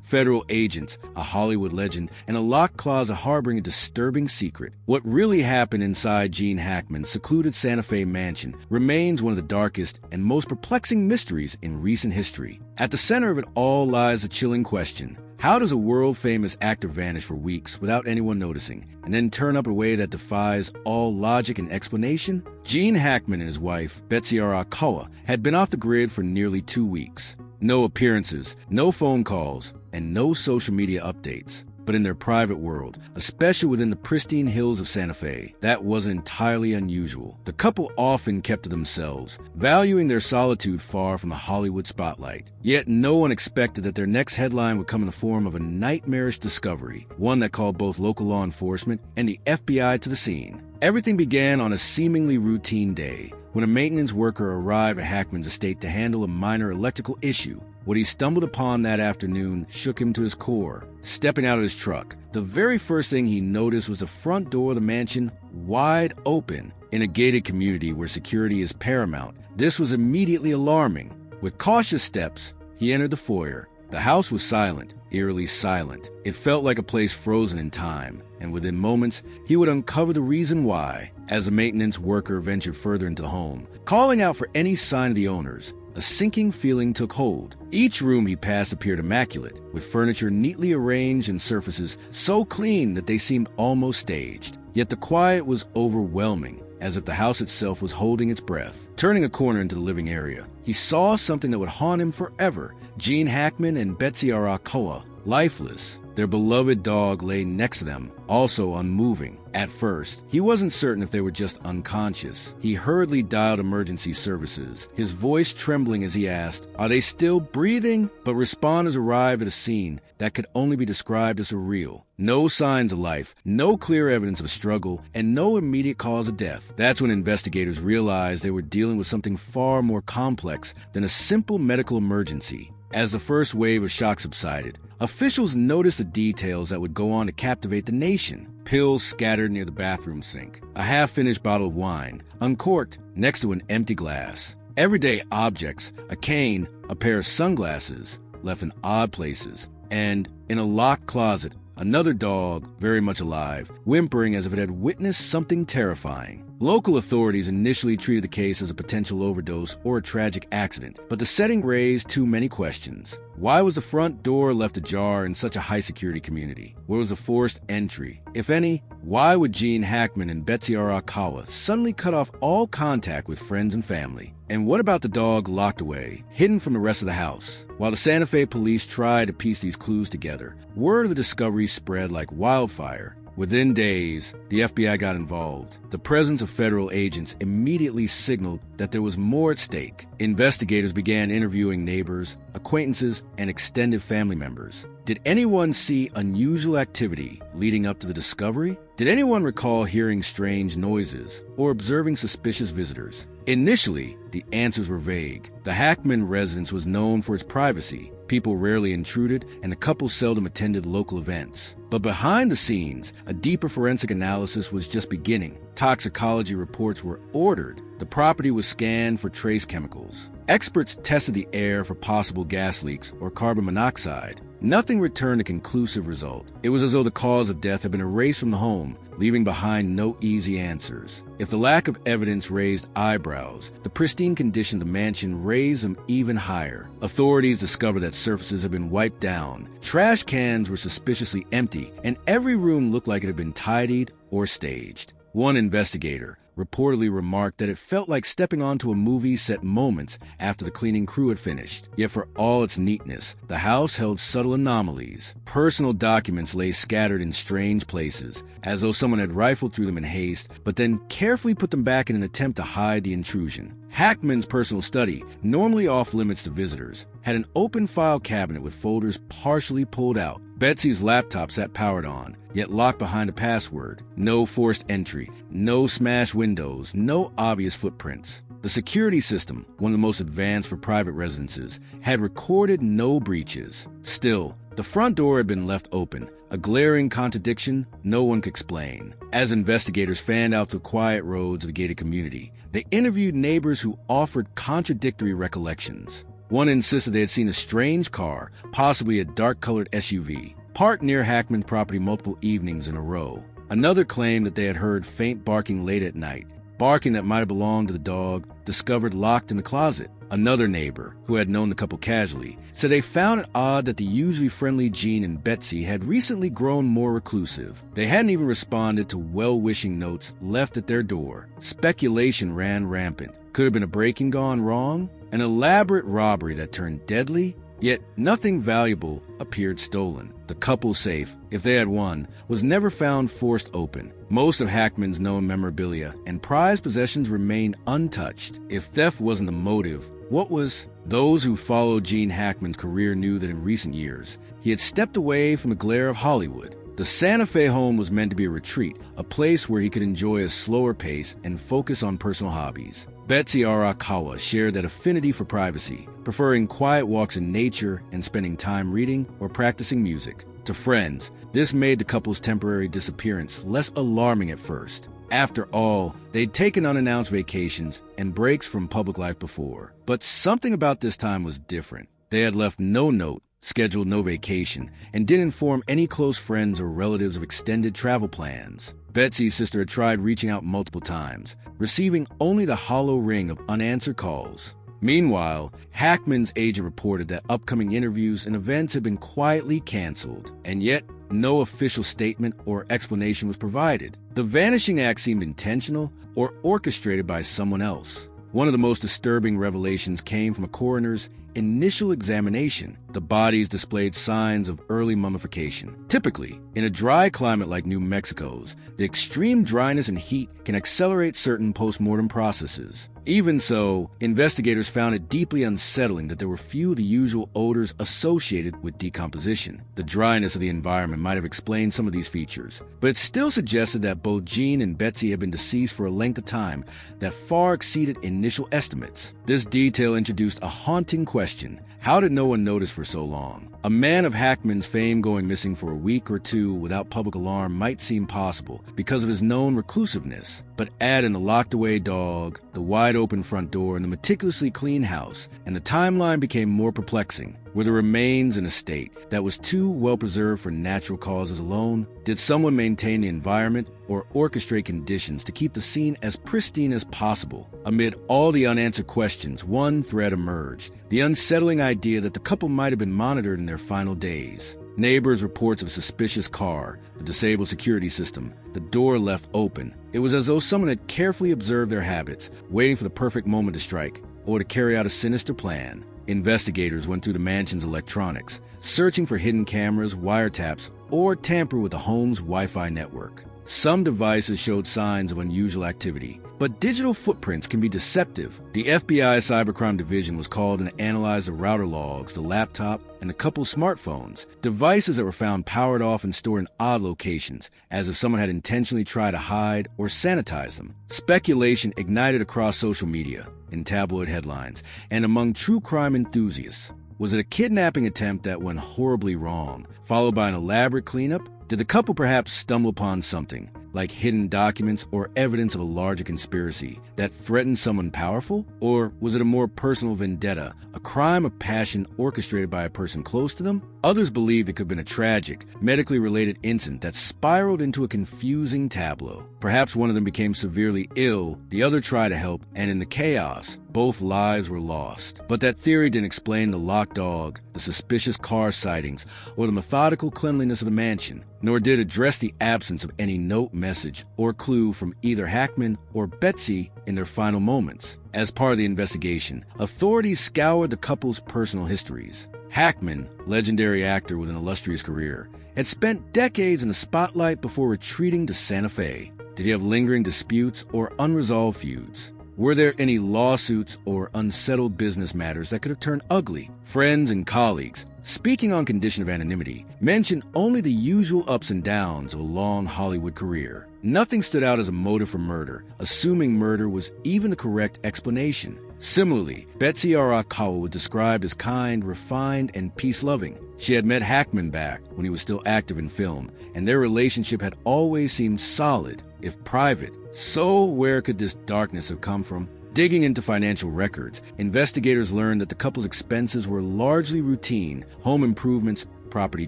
federal agents, a Hollywood legend, and a locked closet harboring a disturbing secret. What really happened inside Gene Hackman's secluded Santa Fe mansion remains one of the darkest and most perplexing mysteries in recent history. At the center of it all lies a chilling question. How does a world-famous actor vanish for weeks without anyone noticing, and then turn up in a way that defies all logic and explanation? Gene Hackman and his wife, Betsy Arakawa, had been off the grid for nearly 2 weeks. No appearances, no phone calls, and no social media updates. But in their private world, especially within the pristine hills of Santa Fe, that wasn't entirely unusual. The couple often kept to themselves, valuing their solitude far from the Hollywood spotlight. Yet no one expected that their next headline would come in the form of a nightmarish discovery, one that called both local law enforcement and the FBI to the scene. Everything began on a seemingly routine day, when a maintenance worker arrived at Hackman's estate to handle a minor electrical issue. What he stumbled upon that afternoon shook him to his core. Stepping out of his truck, the very first thing he noticed was the front door of the mansion wide open. In a gated community where security is paramount, this was immediately alarming. With cautious steps, he entered the foyer. The house was silent, eerily silent. It felt like a place frozen in time, and within moments, he would uncover the reason why. As the maintenance worker ventured further into the home, calling out for any sign of the owners, a sinking feeling took hold. Each room he passed appeared immaculate, with furniture neatly arranged and surfaces so clean that they seemed almost staged. Yet the quiet was overwhelming, as if the house itself was holding its breath. Turning a corner into the living area, he saw something that would haunt him forever. Gene Hackman and Betsy Arakawa, lifeless. Their beloved dog lay next to them, also unmoving. At first, he wasn't certain if they were just unconscious. He hurriedly dialed emergency services, his voice trembling as he asked, "Are they still breathing?" But responders arrived at a scene that could only be described as surreal. No signs of life, no clear evidence of struggle, and no immediate cause of death. That's when investigators realized they were dealing with something far more complex than a simple medical emergency. As the first wave of shock subsided, officials noticed the details that would go on to captivate the nation. Pills scattered near the bathroom sink, a half-finished bottle of wine, uncorked next to an empty glass. Everyday objects, a cane, a pair of sunglasses, left in odd places. And in a locked closet, another dog, very much alive, whimpering as if it had witnessed something terrifying. Local authorities initially treated the case as a potential overdose or a tragic accident, but the setting raised too many questions. Why was the front door left ajar in such a high-security community? Where was the forced entry, if any? Why would Gene Hackman and Betsy Arakawa suddenly cut off all contact with friends and family? And what about the dog locked away, hidden from the rest of the house? While the Santa Fe police tried to piece these clues together, word of the discovery spread like wildfire. Within days, the FBI got involved. The presence of federal agents immediately signaled that there was more at stake. Investigators began interviewing neighbors, acquaintances, and extended family members. Did anyone see unusual activity leading up to the discovery? Did anyone recall hearing strange noises or observing suspicious visitors? Initially, the answers were vague. The Hackman residence was known for its privacy. People rarely intruded, and the couple seldom attended local events. But behind the scenes, a deeper forensic analysis was just beginning. Toxicology reports were ordered. The property was scanned for trace chemicals. Experts tested the air for possible gas leaks or carbon monoxide. Nothing returned a conclusive result. It was as though the cause of death had been erased from the home, leaving behind no easy answers. If the lack of evidence raised eyebrows, the pristine condition of the mansion raised them even higher. Authorities discovered that surfaces had been wiped down. Trash cans were suspiciously empty, and every room looked like it had been tidied or staged. One investigator reportedly remarked that it felt like stepping onto a movie set moments after the cleaning crew had finished. Yet for all its neatness, the house held subtle anomalies. Personal documents lay scattered in strange places, as though someone had rifled through them in haste, but then carefully put them back in an attempt to hide the intrusion. Hackman's personal study, normally off limits to visitors, had an open file cabinet with folders partially pulled out. Betsy's laptop sat powered on, yet locked behind a password. No forced entry, no smashed windows, no obvious footprints. The security system, one of the most advanced for private residences, had recorded no breaches. Still, the front door had been left open, a glaring contradiction no one could explain. As investigators fanned out the quiet roads of the gated community, they interviewed neighbors who offered contradictory recollections. One insisted they had seen a strange car, possibly a dark-colored SUV, parked near Hackman's property multiple evenings in a row. Another claimed that they had heard faint barking late at night, barking that might have belonged to the dog discovered locked in the closet. Another neighbor, who had known the couple casually, said they found it odd that the usually friendly Gene and Betsy had recently grown more reclusive. They hadn't even responded to well-wishing notes left at their door. Speculation ran rampant. Could have been a break-in gone wrong? An elaborate robbery that turned deadly? Yet nothing valuable appeared stolen. The couple's safe, if they had one, was never found forced open. Most of Hackman's known memorabilia and prized possessions remained untouched. If theft wasn't the motive, what was? Those who followed Gene Hackman's career knew that in recent years, he had stepped away from the glare of Hollywood. The Santa Fe home was meant to be a retreat, a place where he could enjoy a slower pace and focus on personal hobbies. Betsy Arakawa shared that affinity for privacy, preferring quiet walks in nature and spending time reading or practicing music. To friends, this made the couple's temporary disappearance less alarming at first. After all, they'd taken unannounced vacations and breaks from public life before. But something about this time was different. They had left no note, scheduled no vacation, and didn't inform any close friends or relatives of extended travel plans. Betsy's sister had tried reaching out multiple times, receiving only the hollow ring of unanswered calls. Meanwhile, Hackman's agent reported that upcoming interviews and events had been quietly canceled, and yet no official statement or explanation was provided. The vanishing act seemed intentional or orchestrated by someone else. One of the most disturbing revelations came from a coroner's initial examination. The bodies displayed signs of early mummification. Typically, in a dry climate like New Mexico's, the extreme dryness and heat can accelerate certain post-mortem processes. Even so, investigators found it deeply unsettling that there were few of the usual odors associated with decomposition. The dryness of the environment might have explained some of these features, but it still suggested that both Gene and Betsy had been deceased for a length of time that far exceeded initial estimates. This detail introduced a haunting question. How did no one notice for so long? A man of Hackman's fame going missing for a week or two without public alarm might seem possible because of his known reclusiveness, but add in the locked-away dog, the wide-open front door, and the meticulously clean house, and the timeline became more perplexing. Were the remains in a state that was too well-preserved for natural causes alone? Did someone maintain the environment or orchestrate conditions to keep the scene as pristine as possible? Amid all the unanswered questions, one thread emerged: the unsettling idea that the couple might have been monitored in their final days. Neighbors' reports of a suspicious car, the disabled security system, the door left open. It was as though someone had carefully observed their habits, waiting for the perfect moment to strike, or to carry out a sinister plan. Investigators went through the mansion's electronics, searching for hidden cameras, wiretaps, or tamper with the home's Wi-Fi network. Some devices showed signs of unusual activity, but digital footprints can be deceptive. The FBI Cybercrime Division was called in to analyze the router logs, the laptop, and the couple's smartphones, devices that were found powered off and stored in odd locations, as if someone had intentionally tried to hide or sanitize them. Speculation ignited across social media, in tabloid headlines, and among true crime enthusiasts. Was it a kidnapping attempt that went horribly wrong, followed by an elaborate cleanup? Did the couple perhaps stumble upon something, like hidden documents or evidence of a larger conspiracy that threatened someone powerful? Or was it a more personal vendetta, a crime of passion orchestrated by a person close to them? Others believed it could have been a tragic, medically related incident that spiraled into a confusing tableau. Perhaps one of them became severely ill, the other tried to help, and in the chaos, both lives were lost. But that theory didn't explain the locked dog, the suspicious car sightings, or the methodical cleanliness of the mansion, nor did it address the absence of any note, message, or clue from either Hackman or Betsy in their final moments. As part of the investigation, authorities scoured the couple's personal histories. Hackman, legendary actor with an illustrious career, had spent decades in the spotlight before retreating to Santa Fe. Did he have lingering disputes or unresolved feuds? Were there any lawsuits or unsettled business matters that could have turned ugly? Friends and colleagues, speaking on condition of anonymity, mentioned only the usual ups and downs of a long Hollywood career. Nothing stood out as a motive for murder, assuming murder was even the correct explanation. Similarly, Betsy Arakawa was described as kind, refined, and peace-loving. She had met Hackman back when he was still active in film, and their relationship had always seemed solid, if private. So where could this darkness have come from? Digging into financial records, investigators learned that the couple's expenses were largely routine: home improvements, property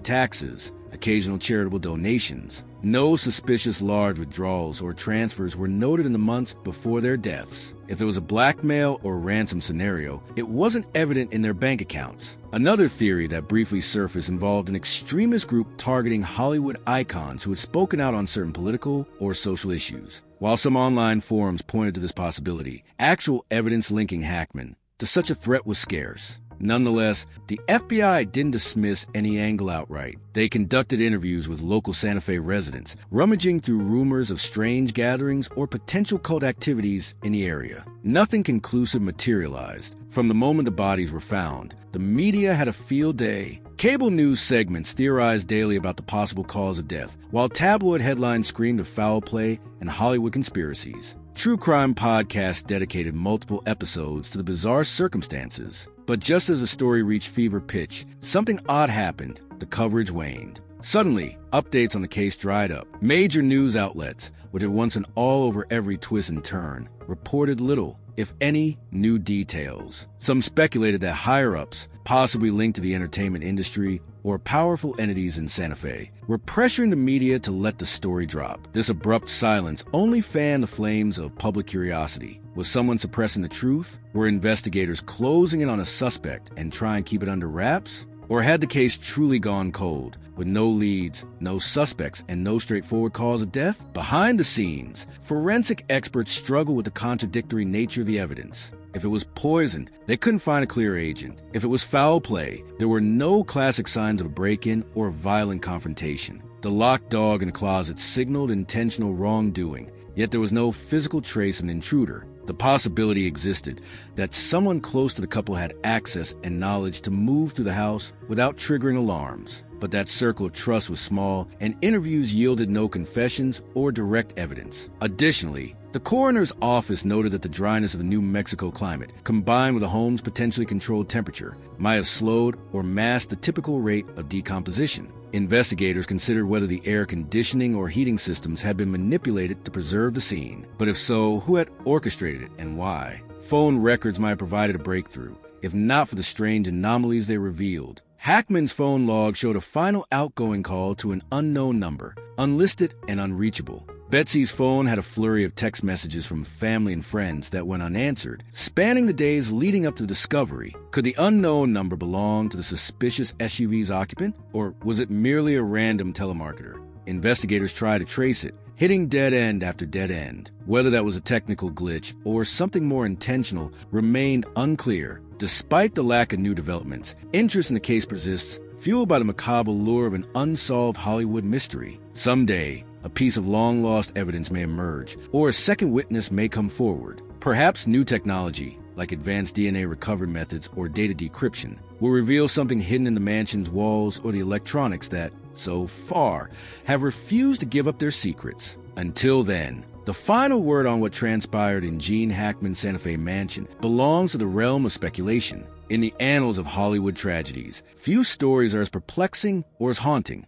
taxes, occasional charitable donations. No suspicious large withdrawals or transfers were noted in the months before their deaths. If there was a blackmail or ransom scenario, it wasn't evident in their bank accounts. Another theory that briefly surfaced involved an extremist group targeting Hollywood icons who had spoken out on certain political or social issues. While some online forums pointed to this possibility, actual evidence linking Hackman to such a threat was scarce. Nonetheless, the FBI didn't dismiss any angle outright. They conducted interviews with local Santa Fe residents, rummaging through rumors of strange gatherings or potential cult activities in the area. Nothing conclusive materialized. From the moment the bodies were found, the media had a field day. Cable news segments theorized daily about the possible cause of death, while tabloid headlines screamed of foul play and Hollywood conspiracies. True crime podcasts dedicated multiple episodes to the bizarre circumstances. But just as the story reached fever pitch, something odd happened. The coverage waned. Suddenly, updates on the case dried up. Major news outlets, which had once been all over every twist and turn, reported little, if any, new details. Some speculated that higher-ups, possibly linked to the entertainment industry or powerful entities in Santa Fe, were pressuring the media to let the story drop. This abrupt silence only fanned the flames of public curiosity. Was someone suppressing the truth? Were investigators closing in on a suspect and trying to keep it under wraps? Or had the case truly gone cold, with no leads, no suspects, and no straightforward cause of death? Behind the scenes, forensic experts struggle with the contradictory nature of the evidence. If it was poisoned, they couldn't find a clear agent. If it was foul play, there were no classic signs of a break-in or violent confrontation. The locked dog in the closet signaled intentional wrongdoing, yet there was no physical trace of an intruder. The possibility existed that someone close to the couple had access and knowledge to move through the house without triggering alarms. But that circle of trust was small, and interviews yielded no confessions or direct evidence. Additionally, the coroner's office noted that the dryness of the New Mexico climate, combined with the home's potentially controlled temperature, might have slowed or masked the typical rate of decomposition. Investigators considered whether the air conditioning or heating systems had been manipulated to preserve the scene. But if so, who had orchestrated it and why? Phone records might have provided a breakthrough, if not for the strange anomalies they revealed. Hackman's phone log showed a final outgoing call to an unknown number, unlisted and unreachable. Betsy's phone had a flurry of text messages from family and friends that went unanswered, spanning the days leading up to the discovery. Could the unknown number belong to the suspicious SUV's occupant, or was it merely a random telemarketer? Investigators tried to trace it, hitting dead end after dead end. Whether that was a technical glitch or something more intentional remained unclear. Despite the lack of new developments, interest in the case persists, fueled by the macabre lure of an unsolved Hollywood mystery. Someday, a piece of long-lost evidence may emerge, or a second witness may come forward. Perhaps new technology, like advanced DNA recovery methods or data decryption, will reveal something hidden in the mansion's walls or the electronics that, so far, have refused to give up their secrets. Until then, the final word on what transpired in Gene Hackman's Santa Fe mansion belongs to the realm of speculation. In the annals of Hollywood tragedies, few stories are as perplexing or as haunting